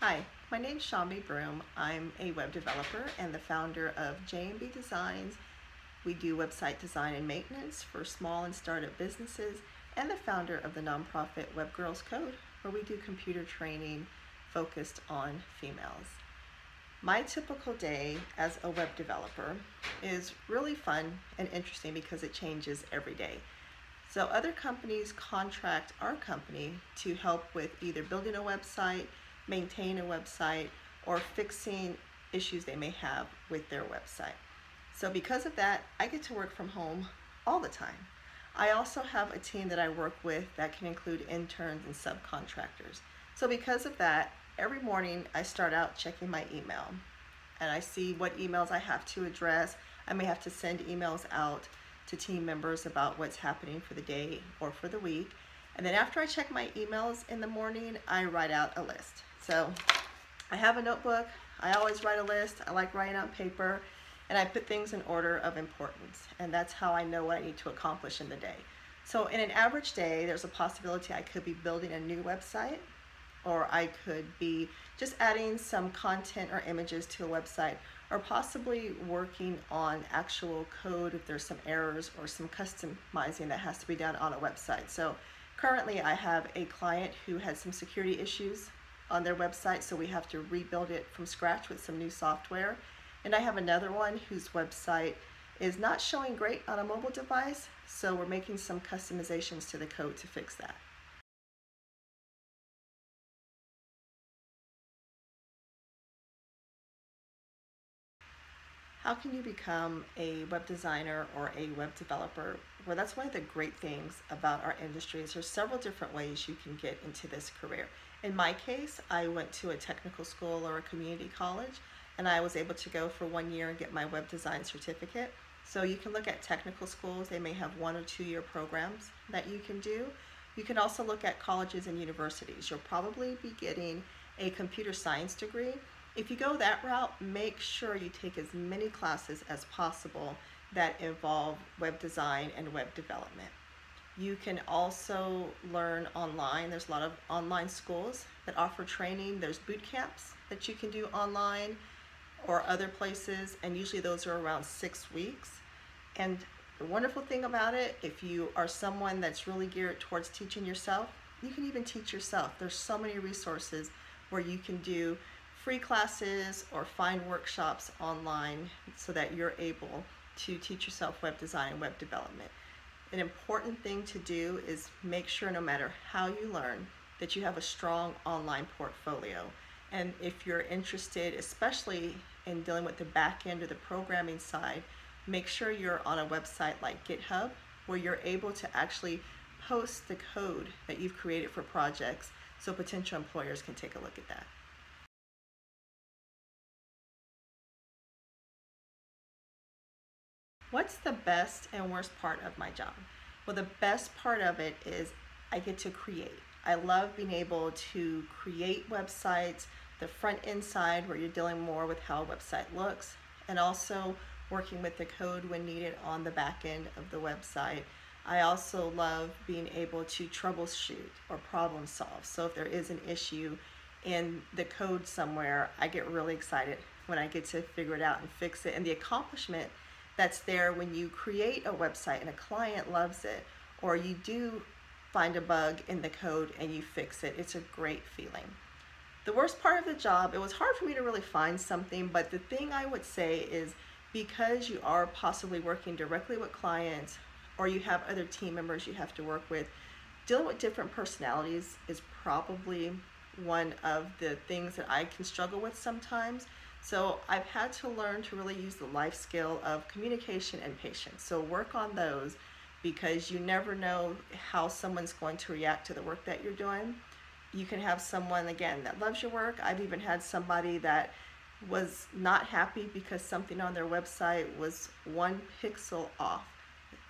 Hi, my name is Shambi Broome. I'm a web developer and the founder of J&B Designs. We do website design and maintenance for small and startup businesses, and the founder of the nonprofit Web Girls Code, where we do computer training focused on females. My typical day as a web developer is really fun and interesting because it changes every day. So other companies contract our company to help with either building a website, maintain a website, or fixing issues they may have with their website. So because of that, I get to work from home all the time. I also have a team that I work with that can include interns and subcontractors. So because of that, every morning I start out checking my email and I see what emails I have to address. I may have to send emails out to team members about what's happening for the day or for the week. And then after I check my emails in the morning, I write out a list. So I have a notebook. I always write a list. I like writing on paper, and I put things in order of importance. And that's how I know what I need to accomplish in the day. So in an average day, there's a possibility I could be building a new website, or I could be just adding some content or images to a website, or possibly working on actual code if there's some errors or some customizing that has to be done on a website. So currently I have a client who had some security issues on their website, so we have to rebuild it from scratch with some new software. And I have another one whose website is not showing great on a mobile device, so we're making some customizations to the code to fix that. How can you become a web designer or a web developer? Well, that's one of the great things about our industry is there's several different ways you can get into this career. In my case, I went to a technical school or a community college, and I was able to go for 1 year and get my web design certificate. So you can look at technical schools. They may have 1 or 2 year programs that you can do. You can also look at colleges and universities. You'll probably be getting a computer science degree. If you go that route, make sure you take as many classes as possible that involve web design and web development. You can also learn online. There's a lot of online schools that offer training. There's boot camps that you can do online or other places, and usually those are around 6 weeks. And the wonderful thing about it, if you are someone that's really geared towards teaching yourself, you can even teach yourself. There's so many resources where you can do free classes or find workshops online so that you're able to teach yourself web design and web development. An important thing to do is make sure no matter how you learn that you have a strong online portfolio. And if you're interested, especially in dealing with the back end or the programming side, make sure you're on a website like GitHub where you're able to actually post the code that you've created for projects so potential employers can take a look at that. What's the best and worst part of my job? Well, the best part of it is I get to create. I love being able to create websites, the front end side where you're dealing more with how a website looks, and also working with the code when needed on the back end of the website. I also love being able to troubleshoot or problem solve. So if there is an issue in the code somewhere, I get really excited when I get to figure it out and fix it. And the accomplishment that's there when you create a website and a client loves it, or you do find a bug in the code and you fix it, it's a great feeling. The worst part of the job, it was hard for me to really find something, but the thing I would say is because you are possibly working directly with clients or you have other team members you have to work with, dealing with different personalities is probably one of the things that I can struggle with sometimes. So I've had to learn to really use the life skill of communication and patience. So work on those because you never know how someone's going to react to the work that you're doing. You can have someone, again, that loves your work. I've even had somebody that was not happy because something on their website was 1 pixel off.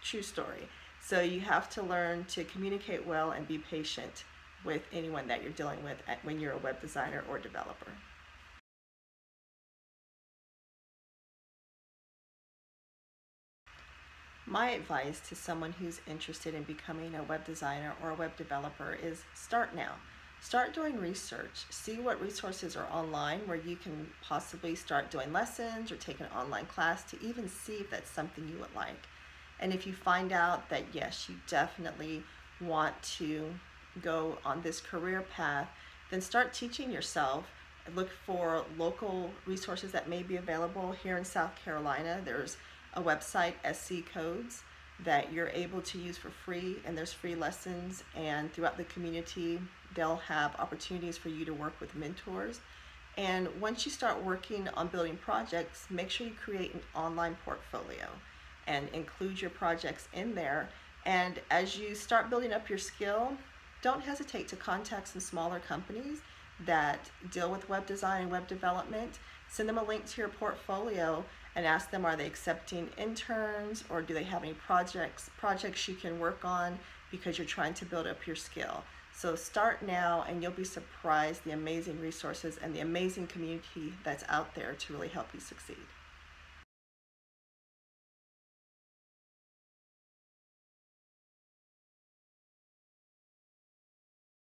True story. So you have to learn to communicate well and be patient with anyone that you're dealing with when you're a web designer or developer. My advice to someone who's interested in becoming a web designer or a web developer is start now. start doing research. See what resources are online where you can possibly start doing lessons or take an online class to even see if that's something you would like. And if you find out that yes, you definitely want to go on this career path, then start teaching yourself. Look for local resources that may be available. Here in South Carolina, there's a website, SC Codes, that you're able to use for free, and there's free lessons, and throughout the community they'll have opportunities for you to work with mentors. And once you start working on building projects, make sure you create an online portfolio and include your projects in there. And as you start building up your skill, don't hesitate to contact some smaller companies that deal with web design and web development. Send them a link to your portfolio and ask them, are they accepting interns, or do they have any projects you can work on because you're trying to build up your skill. So start now, and you'll be surprised the amazing resources and the amazing community that's out there to really help you succeed.